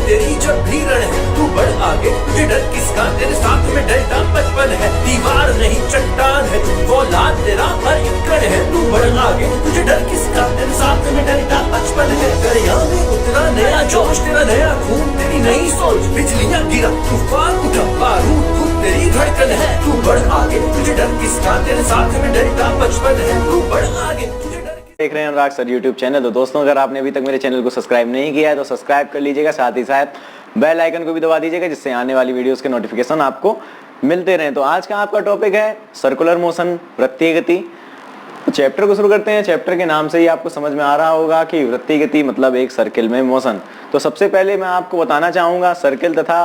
तेरी जब भी रण है, तू बढ़ आगे, तुझे डर किसका, तेरे साथ में डरता बचपन है। दीवार नहीं चट्टान है, वो लाद तेरा हर एक कण है। तू बढ़ आगे, तुझे डर किसका, तेरे साथ में डरता बचपन है। दरिया में उतना नया जोश, तेरा नया खून, तेरी नई सोच, बिजलियां गिरा, तूफान उठा, बारूद खुद तेरी धड़कन है। तू बढ़ आगे, तुझे डर किसका, तेरे साथ में डरता बचपन है। तू बढ़ आगे, तुझे डर। देख रहे हैं अनुराग सर यूट्यूब चैनल। तो दोस्तों, अगर आपने अभी तक मेरे चैनल को सब्सक्राइब नहीं किया है तो सब्सक्राइब कर लीजिएगा, साथ ही साथ बेल आइकन को भी दबा दीजिएगा, जिससे आने वाली वीडियोस के नोटिफिकेशन आपको मिलते रहें। तो आज का आपका टॉपिक है सर्कुलर मोशन, वृत्तीय गति। तो चैप्टर को शुरू करते हैं। चैप्टर के नाम से ही आपको समझ में आ रहा होगा कि वृत्तीय गति मतलब एक सर्किल में मोशन। तो सबसे पहले मैं आपको बताना चाहूँगा सर्किल तथा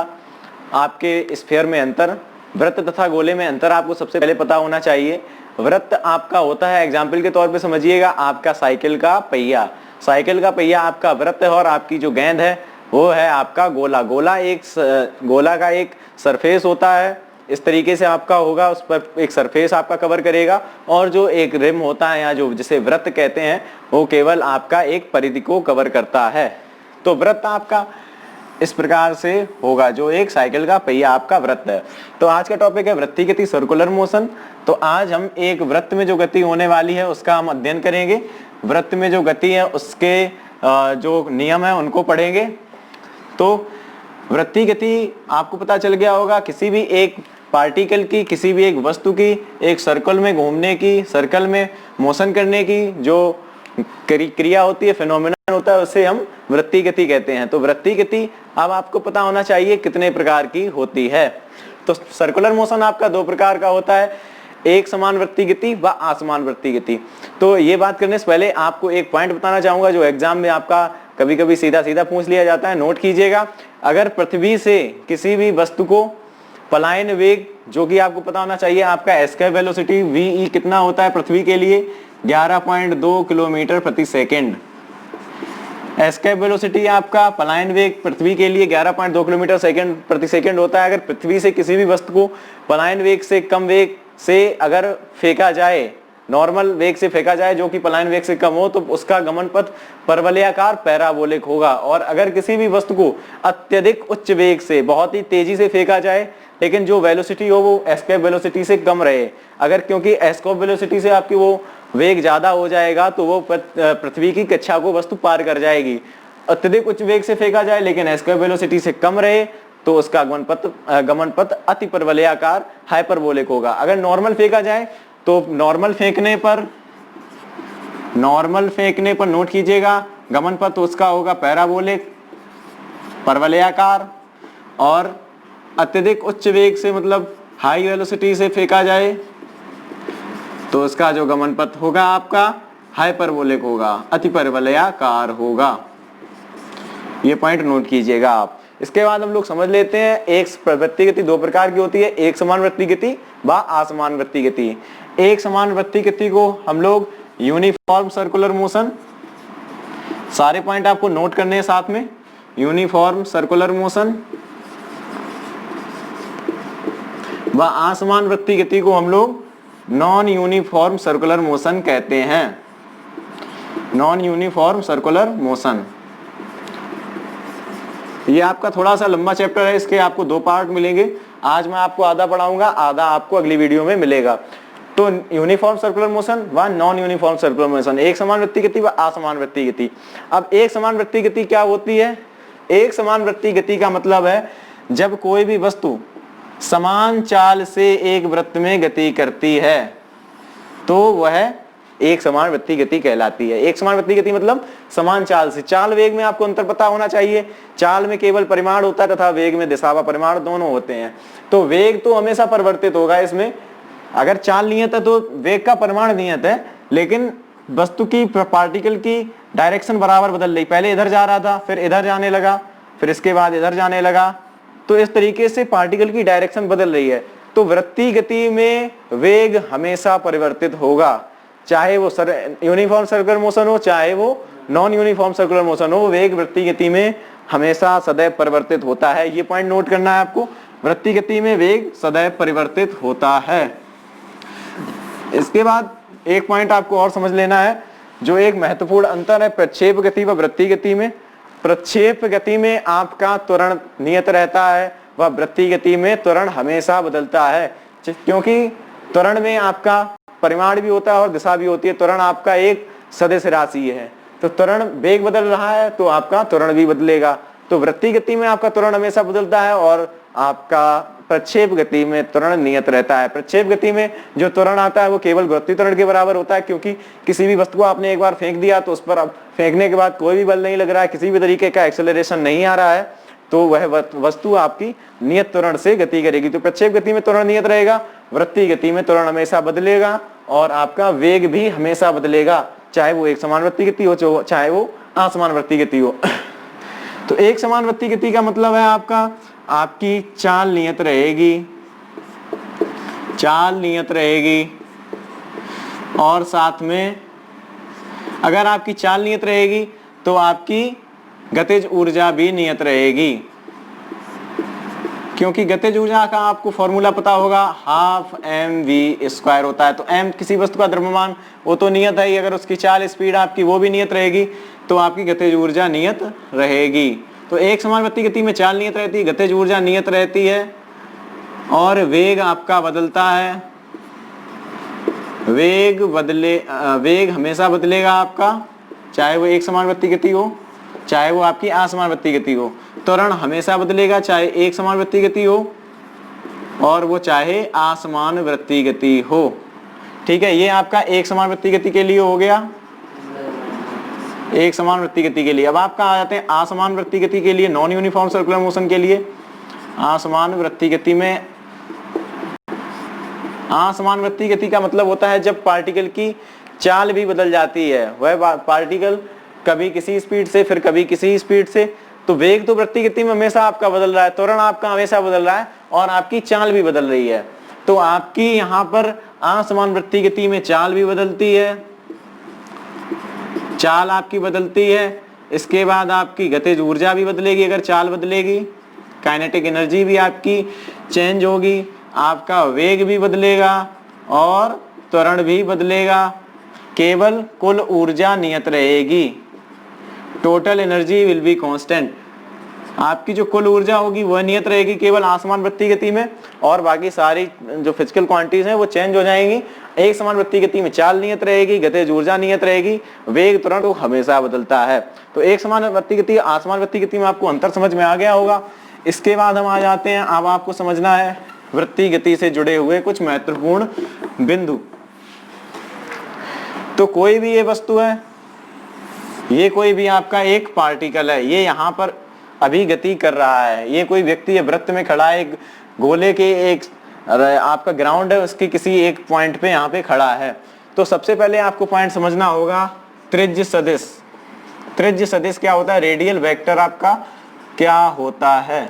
आपके स्फीयर में अंतर, वृत्त तथा गोले में अंतर आपको सबसे पहले पता होना चाहिए। वृत्त आपका होता है, एग्जाम्पल के तौर पे समझिएगा, आपका साइकिल का पहिया। साइकिल का पहिया आपका वृत्त है और आपकी जो गेंद है वो है आपका गोला। गोला का एक सरफेस होता है, इस तरीके से आपका होगा, उस पर एक सरफेस आपका कवर करेगा, और जो एक रिम होता है या जो जिसे वृत्त कहते हैं वो केवल आपका एक परिधि को कवर करता है। तो वृत्त आपका इस प्रकार से होगा, जो एक साइकिल का पहिया आपका वृत्त है। तो आज का टॉपिक है वृत्तीय गति, सर्कुलर मोशन। तो आज हम एक वृत्त में जो गति होने वाली है उसका हम अध्ययन करेंगे। वृत्त में जो गति है उसके जो नियम है उनको पढ़ेंगे। तो वृत्तीय गति आपको पता चल गया होगा, किसी भी एक पार्टिकल की, किसी भी एक वस्तु की एक सर्कल में घूमने की, सर्कल में मोशन करने की जो क्रिया होती है, फिनोमेनन होता है, उसे हम वृत्तीय गति कहते हैं। तो वृत्तीय गति अब आपको पता होना चाहिए कितने प्रकार की होती है। तो सर्कुलर मोशन आपका दो प्रकार का होता है, एक समान वृत्तीय गति व असमान वृत्तीय गति। तो ये बात करने से पहले आपको एक पॉइंट बताना चाहूंगा जो एग्जाम में आपका कभी कभी सीधा सीधा पूछ लिया जाता है, नोट कीजिएगा। अगर पृथ्वी से किसी भी वस्तु को पलायन वेग, जो कि आपको पता होना चाहिए, आपका एस्केप वेलोसिटी VE कितना होता है पृथ्वी के लिए, 11.2 किलोमीटर प्रति सेकेंड। एस्केप वेलोसिटी आपका पलायन वेग पृथ्वी के लिए 11.2 किलोमीटर प्रति सेकेंड होता है। अगर पृथ्वी से किसी भी वस्तु को पलायन वेग से कम वेग से अगर फेंका जाए, नॉर्मल वेग से फेंका जाए जो कि पलायन वेग से कम हो, तो उसका गमन पथ परवलयाकार पैराबोलिक होगा। और अगर किसी भी वस्तु को अत्यधिक उच्च वेग से बहुत ही तेजी से फेंका जाए, लेकिन जो वेलोसिटी हो वो एस्केप वेलोसिटी से कम रहे, अगर क्योंकि एस्केप वेलोसिटी से आपकी वो वेग ज्यादा हो जाएगा तो वो पृथ्वी की कक्षा को वस्तु पार कर जाएगी। अत्यधिक उच्च वेग से फेंका जाए लेकिन एस्केप वेलोसिटी से कम रहे तो उसका गमन पथ अति परवलयाकार हाइपरबोलिक होगा। अगर नॉर्मल फेंका जाए तो नॉर्मल फेंकने पर नोट कीजिएगा, गमन पथ उसका होगा पैराबोलिक, परवलयाकार। और अत्यधिक उच्च वेग से मतलब हाई वेलोसिटी से फेंका जाए तो उसका जो गमन पथ होगा आपका हाइपरबोलिक होगा, अति परवलयाकार होगा। ये पॉइंट नोट कीजिएगा आप। इसके बाद हम लोग समझ लेते हैं एक वृत्तीय गति दो प्रकार की होती है, एक समान वृत्तीय गति व असमान वृत्तीय गति। एक समान वृत्तीय गति को हम लोग यूनिफॉर्म सर्कुलर मोशन, सारे पॉइंट आपको नोट करने हैं साथ में, यूनिफॉर्म सर्कुलर मोशन व असमान वृत्तीय गति को हम लोग नॉन यूनिफॉर्म सर्कुलर मोशन कहते हैं। नॉन यूनिफॉर्म सर्कुलर मोशन, ये आपका थोड़ा सा लंबा चैप्टर है, इसके आपको दो पार्ट मिलेंगे। आज मैं आपको आधा पढ़ाऊंगा, आधा आपको अगली वीडियो में मिलेगा। तो यूनिफॉर्म सर्कुलर मोशन व नॉन यूनिफॉर्म सर्कुलर मोशन, एक समान वृत्तीय गति व असमान वृत्तीय गति। अब एक समान वृत्तीय गति क्या होती है? एक समान वृत्तीय गति का मतलब है जब कोई भी वस्तु समान चाल से एक वृत्त में गति करती है तो वह एक समान वृत्तीय गति कहलाती है। एक समान वृत्तीय गति मतलब समान चाल से। चाल वेग में आपको अंतर पता होना चाहिए, चाल में केवल परिमाण होता है तथा वेग में दिशा व परिमाण दोनों होते हैं। तो वेग तो हमेशा परिवर्तित होगा इसमें, अगर चाल नियत है तो वेग का परिमाण नियत है, लेकिन वस्तु की पार्टिकल की डायरेक्शन बराबर बदल रही, पहले इधर जा रहा था फिर इधर जाने लगा, फिर इसके बाद इधर जाने लगा, तो इस तरीके से पार्टिकल की डायरेक्शन बदल रही है। तो वृत्तीय गति में वेग हमेशा परिवर्तित होगा, चाहे वो यूनिफॉर्म सर्कुलर मोशन हो चाहे वो नॉन यूनिफॉर्म सर्कुलर मोशन हो, वेग वृत्तीय गति में हमेशा सदैव परिवर्तित होता है। ये पॉइंट नोट करना है आपको, वृत्तीय गति में वेग सदैव परिवर्तित होता है। इसके बाद एक पॉइंट आपको और समझ लेना है, जो एक महत्वपूर्ण अंतर है प्रक्षेप गति व वृत्तीय गति में। प्रक्षेप गति में आपका त्वरण नियत रहता है, वह वृत्तीय गति में त्वरण हमेशा बदलता है, क्योंकि त्वरण में आपका परिमाण भी होता है और दिशा भी होती है। त्वरण आपका एक सदिश राशि है, तो त्वरण वेग बदल रहा है तो आपका त्वरण भी बदलेगा। तो वृत्तीय गति में आपका त्वरण हमेशा बदलता है और आपका प्रक्षेप गति में त्वरण नियत रहता है। प्रक्षेप गति में जो त्वरण आता है वो केवल वृत्तीय त्वरण के बराबर होता है, क्योंकि किसी भी वस्तु को आपने एक बार फेंक दिया तो उस पर अब फेंकने के बाद कोई भी बल नहीं लग रहा है, किसी भी तरीके का एक्सेलरेशन नहीं आ रहा है, तो वह वस्तु आपकी नियत त्वरण से गति करेगी। तो प्रक्षेप गति में त्वरण नियत रहेगा, वृत्तीय गति में त्वरण हमेशा बदलेगा और आपका वेग भी हमेशा बदलेगा, चाहे वो एक समान वृत्तीय गति हो चाहे वो असमान वृत्तीय गति हो। तो एक समान वृत्तीय गति का मतलब है आपकी चाल नियत रहेगी, चाल नियत रहेगी और साथ में अगर आपकी चाल नियत रहेगी तो आपकी गतिज ऊर्जा भी नियत रहेगी, क्योंकि गतिज ऊर्जा का आपको फॉर्मूला पता होगा, हाफ mv² होता है। तो m किसी वस्तु का द्रव्यमान वो तो नियत है ही, अगर उसकी चाल स्पीड आपकी वो भी नियत रहेगी तो आपकी गतिज ऊर्जा नियत रहेगी। तो एक समान वृत्तीय गति में चाल नियत रहती है, गतिज ऊर्जा नियत रहती है और वेग आपका बदलता है। वेग हमेशा बदलेगा आपका, चाहे वो एक समान वृत्तीय गति हो चाहे वो आपकी असमान वृत्तीय गति हो। त्वरण हमेशा बदलेगा, चाहे एक समान वृत्तीय गति हो और वो चाहे असमान वृत्तीय गति हो। ठीक है, ये आपका एक समान वृत्तीय गति के लिए हो गया, एक समान वृत्तीय गति के लिए। अब आपका आ जाते हैं असमान वृत्तीय गति के लिए, नॉन यूनिफॉर्म सर्कुलर मोशन के लिए। असमान वृत्तीय गति में, असमान वृत्तीय गति का मतलब होता है जब पार्टिकल की चाल भी बदल जाती है, वह पार्टिकल कभी किसी स्पीड से फिर कभी किसी स्पीड से। तो वेग तो वृत्तीय गति में हमेशा आपका बदल रहा है, त्वरण आपका हमेशा बदल रहा है और आपकी चाल भी बदल रही है। तो आपकी यहाँ पर असमान वृत्तीय गति में चाल भी बदलती है, चाल आपकी बदलती है। इसके बाद आपकी गतिज ऊर्जा भी बदलेगी, अगर चाल बदलेगी काइनेटिक एनर्जी भी आपकी चेंज होगी, आपका वेग भी बदलेगा और त्वरण भी बदलेगा। केवल कुल ऊर्जा नियत रहेगी, total energy will be constant. आपकी जो कुल ऊर्जा होगी वह नियत रहेगी केवल असमान वृत्तीय गति में, और बाकी सारी जो फिजिकल क्वांटिटीज हैं वो चेंज हो जाएंगी। एक समान वृत्तीय गति में चाल नियत रहेगी, गतिज ऊर्जा नियत रहेगी, वेग त्वरण तो हमेशा बदलता है। तो एक समान वृत्तीय गति असमान वृत्तीय गति में आपको अंतर समझ में आ गया होगा। इसके बाद हम आ जाते हैं, अब आपको समझना है वृत्तीय गति से जुड़े हुए कुछ महत्वपूर्ण बिंदु। तो कोई भी ये वस्तु है, ये कोई भी आपका एक पार्टिकल है, ये यहाँ पर अभी गति कर रहा है। ये कोई व्यक्ति है वृत्त में खड़ा है, एक गोले के एक आपका ग्राउंड है, उसके किसी एक पॉइंट पे यहाँ पे खड़ा है। तो सबसे पहले आपको पॉइंट समझना होगा त्रिज्य सदिश। त्रिज्य सदिश क्या होता है, रेडियल वेक्टर आपका क्या होता है।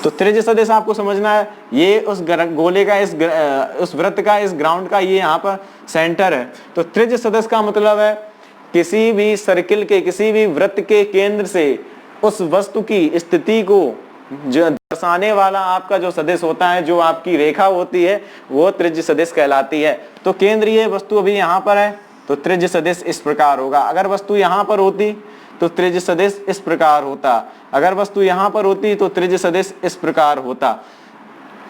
तो त्रिज्य सदिश आपको समझना है, ये उस गोले का उस वृत्त का इस ग्राउंड का ये यहाँ पर सेंटर है। तो त्रिज्य सदिश का मतलब है किसी भी सर्किल के, किसी भी वृत्त के केंद्र से उस वस्तु की स्थिति को जो दर्शाने वाला आपका जो सदिश होता है, जो आपकी रेखा होती है, वो त्रिज्य सदिश कहलाती है। तो केंद्रीय वस्तु अभी यहाँ पर है तो त्रिज्य सदिश इस प्रकार होगा। अगर वस्तु यहाँ पर होती तो त्रिज्य सदिश इस प्रकार होता, अगर वस्तु यहाँ पर होती तो त्रिज्य सदिश इस प्रकार होता।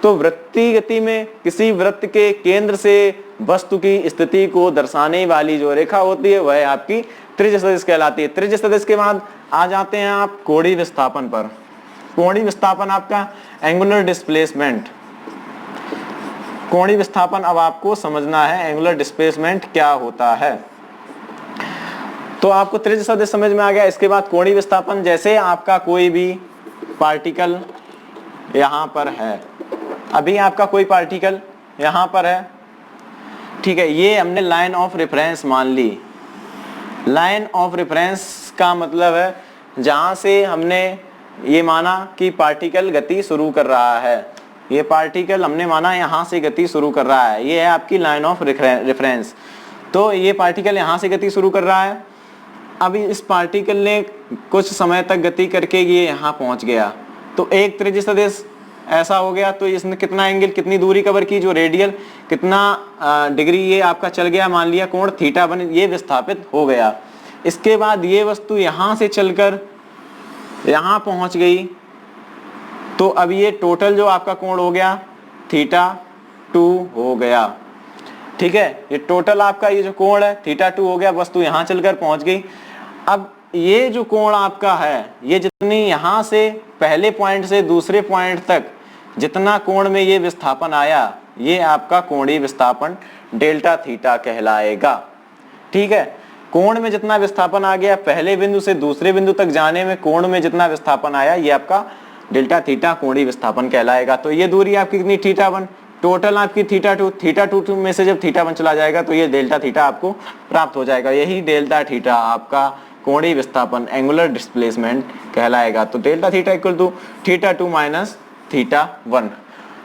तो वृत्तीय गति में किसी वृत्त के केंद्र से वस्तु की स्थिति को दर्शाने वाली जो रेखा होती है वह आपकी त्रिज्य सदिश कहलाती है। त्रिज्य सदिश के बाद आ जाते हैं आप कोणीय विस्थापन पर। कोणीय विस्थापन आपका एंगुलर डिस्प्लेसमेंट। कोणीय विस्थापन अब आपको समझना है एंगुलर डिस्प्लेसमेंट क्या होता है। तो आपको त्रिज्य सदिश समझ में आ गया। इसके बाद कोणीय विस्थापन, जैसे आपका कोई भी पार्टिकल यहाँ पर है, अभी आपका कोई पार्टिकल यहाँ पर है, ठीक है, ये हमने लाइन ऑफ रेफरेंस मान ली। लाइन ऑफ रेफरेंस का मतलब है जहाँ से हमने ये माना कि पार्टिकल गति शुरू कर रहा है, ये पार्टिकल हमने माना यहाँ से गति शुरू कर रहा है, ये है आपकी लाइन ऑफ रेफरेंस। तो ये पार्टिकल यहाँ से गति शुरू कर रहा है। अभी इस पार्टिकल ने कुछ समय तक गति करके ये यहाँ पहुँच गया, तो एक त्रिज्य सदिश ऐसा हो गया। तो इसने कितना एंगल, कितनी दूरी कवर की, जो रेडियल कितना डिग्री ये आपका चल गया, मान लिया कोण थीटा बन, ये विस्थापित हो गया। इसके बाद ये वस्तु यहां से चलकर यहां पहुंच गई, तो अब ये टोटल जो आपका कोण हो गया θ2 हो गया। ठीक है, ये टोटल आपका ये जो कोण है θ2 हो गया, वस्तु यहां चलकर पहुंच गई। अब ये जो कोण आपका है, ये जितनी यहां से पहले पॉइंट से दूसरे पॉइंट तक जितना कोण में ये विस्थापन आया, ये आपका कोणीय विस्थापन डेल्टा थीटा कहलाएगा। ठीक है, कोण में जितना विस्थापन आ गया, पहले बिंदु से दूसरे बिंदु तक जाने में कोण में जितना विस्थापन आया, ये आपका डेल्टा थीटा कोणीय विस्थापन कहलाएगा। तो ये दूरी आपकी कितनी θ1, टोटल आपकी θ2 में से जब θ1 चला जाएगा तो ये डेल्टा थीटा आपको प्राप्त हो जाएगा। यही डेल्टा थीटा आपका कोणीय विस्थापन एंगुलर डिस्प्लेसमेंट कहलाएगा। तो delta theta equal to θ2 minus θ1।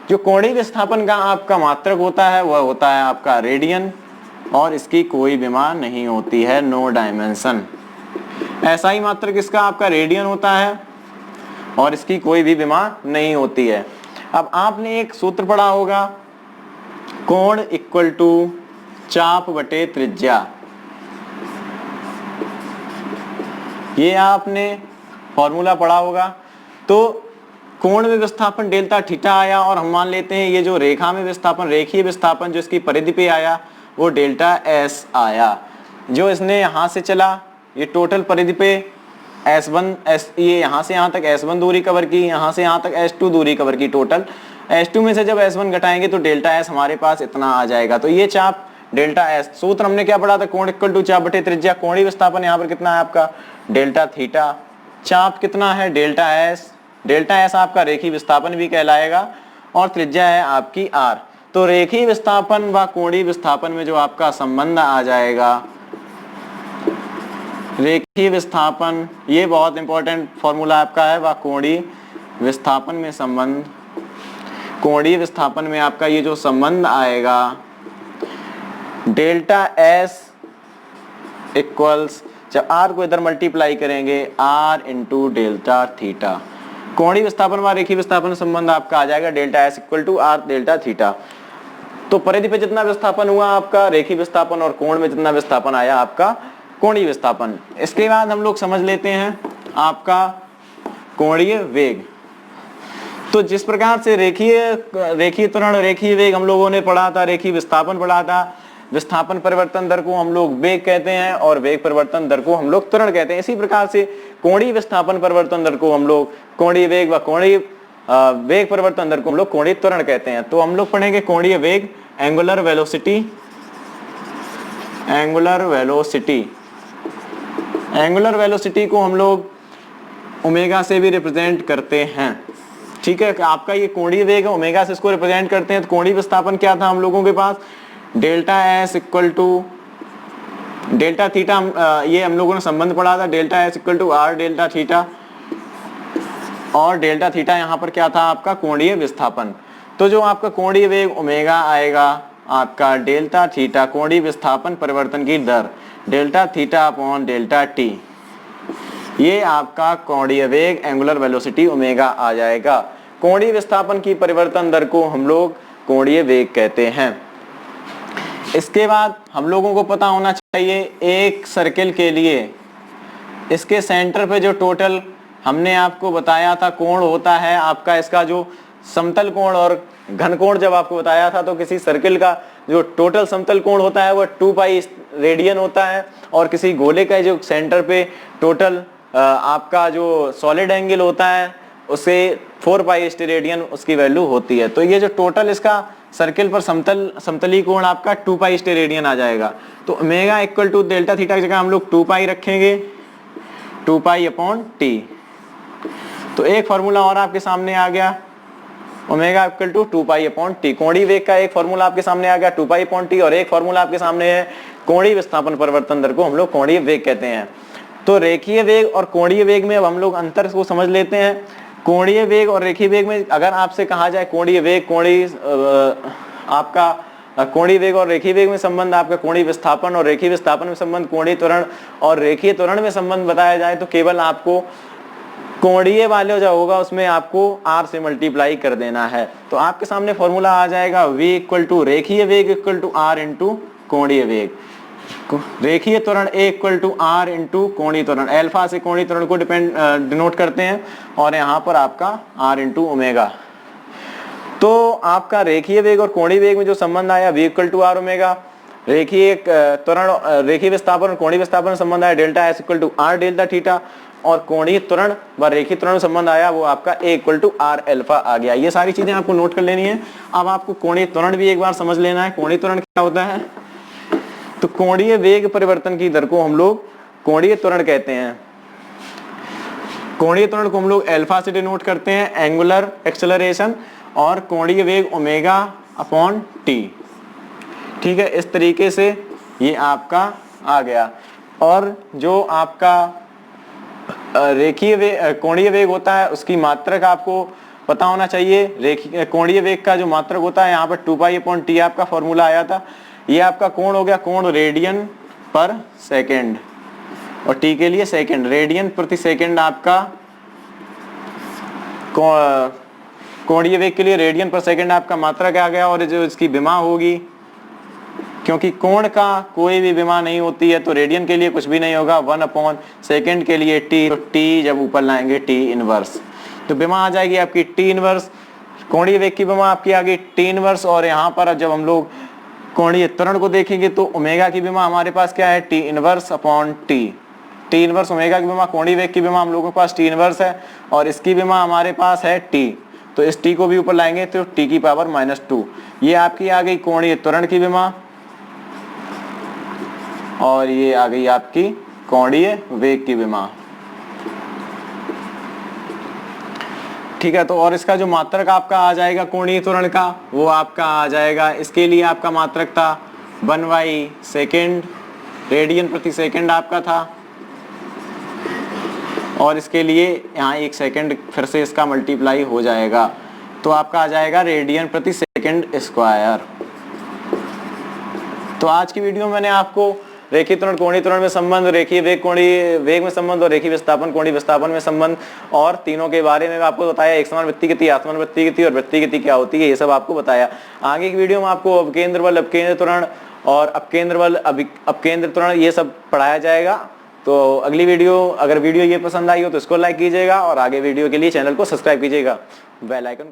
जो कोणीय विस्थापन का आपका मात्रक होता है वह होता है आपका रेडियन, और इसकी कोई विमा नहीं होती है, नो डायमेंशन। ऐसा ही मात्रक इसका आपका रेडियन होता है और इसकी कोई भी विमा नहीं होती है। अब आपने एक सूत्र पढ़ा होगा, कोण इक्वल टू चाप बटे त्रिज्या। ये आपने फॉर्मूला पढ़ा होगा। तो कोण में विस्थापन डेल्टा थीटा आया, और हम मान लेते हैं ये जो रेखा में विस्थापन, रेखीय विस्थापन जो इसकी परिधि पे आया वो डेल्टा एस आया। जो इसने यहां से चला, ये टोटल परिधि पे S1 ये यहाँ से यहाँ तक S1 दूरी कवर की, यहाँ से यहाँ तक S2 दूरी कवर की। टोटल S2 में से जब S1 घटाएंगे तो डेल्टा S हमारे पास इतना आ जाएगा। तो ये चाप डेल्टा S, सूत्र हमने क्या पढ़ा था, कोण इक्वल टू चाप बटे त्रिज्या। कोणीय विस्थापन यहाँ पर कितना है आपका डेल्टा थीटा, चाप कितना है डेल्टा S। डेल्टा S आपका रेखीय विस्थापन भी कहलाएगा, और त्रिज्या है आपकी R। तो रेखीय विस्थापन व कोणीय विस्थापन में जो आपका संबंध आ जाएगा, रेखीय विस्थापन, ये बहुत इंपॉर्टेंट फॉर्मूला आपका है, व कोणीय विस्थापन में संबंध, कोणीय विस्थापन में आपका ये जो संबंध आएगा डेल्टा एस इक्वल्स, जब आर को इधर मल्टीप्लाई करेंगे आर इंटू डेल्टा थीटा, कोणीय विस्थापन व रेखीय विस्थापन संबंध आपका आ जाएगा delta S equal to are delta theta. तो परिधि पे जितना विस्थापन हुआ आपका रेखीय विस्थापन, और कोण में जितना विस्थापन आया आपका कोणीय विस्थापन। इसके बाद हम लोग समझ लेते हैं आपका कोणीय वेग। तो जिस प्रकार से रेखीय त्वरण, रेखीय वेग हम लोगों ने पढ़ा था, रेखीय विस्थापन पढ़ा था, विस्थापन परिवर्तन दर को हम लोग वेग कहते हैं और वेग परिवर्तन दर को हम लोग त्वरण कहते हैं। इसी प्रकार से कोणीय विस्थापन परिवर्तन दर को हम लोग कोणीय वेग व कोणीय वेग परिवर्तन दर को हम लोग कोणीय त्वरण कहते हैं। तो हम लोग पढ़ेंगे कोणीय वेग, angular velocity, angular velocity. Angular velocity को हम लोग ओमेगा से भी रिप्रेजेंट करते हैं। ठीक है, आपका ये कोणीय वेग है, ओमेगा से इसको रिप्रेजेंट करते हैं। तो कोणीय विस्थापन क्या था हम लोगों के पास, delta S equal to delta theta, ये हम लोगों ने संबंध पढ़ा था, delta S equal to are delta theta, और डेल्टा थीटा यहाँ पर क्या था आपका कोणीय विस्थापन। तो जो आपका कोणीय वेग ओमेगा आएगा आपका डेल्टा थीटा कोणीय विस्थापन परिवर्तन की दर, delta theta upon delta t, ये आपका कोणीय वेग एंगुलर वेलोसिटी ओमेगा आ जाएगा। कोणीय विस्थापन की परिवर्तन दर को हम लोग कोणीय वेग कहते हैं। इसके बाद हम लोगों को पता होना चाहिए एक सर्किल के लिए इसके सेंटर पे जो टोटल हमने आपको बताया था कोण होता है आपका, इसका जो समतल कोण और घन कोण जब आपको बताया था, तो किसी सर्किल का जो टोटल समतल कोण होता है वह 2 पाई रेडियन होता है, और किसी गोले का जो सेंटर पे टोटल आपका जो सॉलिड एंगल होता है उसे 4 पाई स्टेरेडियन उसकी वैल्यू होती है। तो ये जो टोटल इसका सर्किल पर समतली कोण आपका 2 पाई स्टेरेडियन आ जाएगा। तो omega equal to delta theta की जगह हम लोग 2 पाई रखेंगे, 2 पाई अपॉन टी। तो एक फॉर्मूला और आपके सामने आ गया, omega equal to 2 pi upon T. कोणीय वेग का एक फॉर्मूला आपके सामने आ गया 2 पाई अपॉन टी, और एक फॉर्मूला आपके सामने है कोणीय विस्थापन परिवर्तन दर को हम लोग कोणीय वेग कहते हैं। तो रेखीय वेग और कोणीय वेग में अब हम लोग अंतर को समझ लेते हैं। कोणीय वेग और रेखीय वेग में अगर आपसे कहा जाए कोणीय वेग, आपका कोणीय वेग और रेखीय वेग में संबंध आपका कोणीय विस्थापन, और रेखीय विस्थापन में संबंध कोणीय त्वरण, और रेखीय त्वरण में संबंध बताया जाए तो केवल आपको कोणीय वाले जो होगा उसमें आपको r से मल्टीप्लाई कर देना है। तो आपके सामने फॉर्मूला आ जाएगा v इक्वल टू रेखीय वेग इक्वल टू r इंटू कोणीय वेग। रेखीय त्वरण A equal to R into कोणीय त्वरण, अल्फा से कोणीय त्वरण को डिनोट करते हैं और यहाँ पर आपका R इंटू ओमेगा। तो आपका रेखीय वेग और कोणीय वेग में जो संबंध आया V equal to R omega, रेखीय त्वरण, रेखीय विस्थापन और कोणीय विस्थापन संबंध आया delta S equal to R delta theta, और कोणीय त्वरण व रेखीय त्वरण संबंध आया वो आपका A equal to R alpha आ गया। ये सारी चीजें आपको नोट कर लेनी है। अब आपको कोणीय त्वरण भी एक बार समझ लेना है। कोणीय त्वरण क्या होता है? तो कोणीय वेग परिवर्तन की दर को हम लोग कोणीय त्वरण कहते हैं। कोणीय त्वरण को हम लोग अल्फा से डिनोट करते हैं, एंगुलर एक्सेलरेशन, और कोणीय वेग ओमेगा अपॉन टी। ठीक है, इस तरीके से ये आपका आ गया। और जो आपका रेखीय वेग, कोणीय वेग होता है उसकी मात्रक आपको पता होना चाहिए। रेखीय कोणीय वेग का जो मात्रक होता है यहाँ पर 2 पाई अपॉन टी आपका फॉर्मूला आया था। ये आपका कोण हो गया, कोण रेडियन पर सेकेंड, और टी के लिए सेकेंड, रेडियन प्रति सेकेंड आपका कोणीय वेग के लिए रेडियन पर सेकेंड आपका मात्रक आ गया। और जो इसकी विमा होगी, क्योंकि कोण का कोई भी विमा नहीं होती है तो रेडियन के लिए कुछ भी नहीं होगा, 1 अपॉन सेकेंड के लिए टी, तो टी जब ऊपर लाएंगे टी इनवर्स, तो विमा आ जाएगी आपकी टी इनवर्स। कोणीय वेग की विमा आपकी आ गई टी इनवर्स। और यहाँ पर जब हम लोग कोणीय त्वरण को देखेंगे तो ओमेगा की विमा हमारे पास क्या है? T inverse upon T. T inverse omega की विमा, कोणीय वेग की विमा हम लोगों के पास टी इनवर्स है, और इसकी विमा हमारे पास है टी, तो इस टी को भी ऊपर लाएंगे तो टी की पावर -2। ये आपकी आ गई कोणीय त्वरण की विमा, और ये आ गई आपकी कोणीय वेग की विमा। ठीक है, तो और इसका जो मात्रक आपका आ जाएगा कोणीय त्वरण का, वो आपका आ जाएगा, इसके लिए आपका मात्रक था 1/सेकेंड, रेडियन प्रति सेकेंड आपका था, और इसके लिए यहाँ 1 सेकेंड फिर से इसका मल्टीप्लाई हो जाएगा, तो आपका आ जाएगा रेडियन प्रति सेकेंड स्क्वायर। तो आज की वीडियो में मैंने आपको रेखीय त्वरण कोणीय त्वरण में संबंध, रेखीय वेग कोणीय वेग में संबंध, और रेखीय विस्थापन कोणीय विस्थापन में संबंध, और तीनों के बारे में आपको बताया। एक समान वृत्तीय गति, असमान वृत्तीय गति और वृत्तीय गति क्या होती है, ये सब आपको बताया। आगे की वीडियो में आपको अपकेंद्र बल, अपकेंद्र त्वरण और अपकेंद्र बल, अपकेंद्र त्वरण ये सब पढ़ाया जाएगा। तो अगली वीडियो, अगर वीडियो ये पसंद आई हो तो इसको लाइक कीजिएगा, और आगे वीडियो के लिए चैनल को सब्सक्राइब कीजिएगा, बेल आइकन को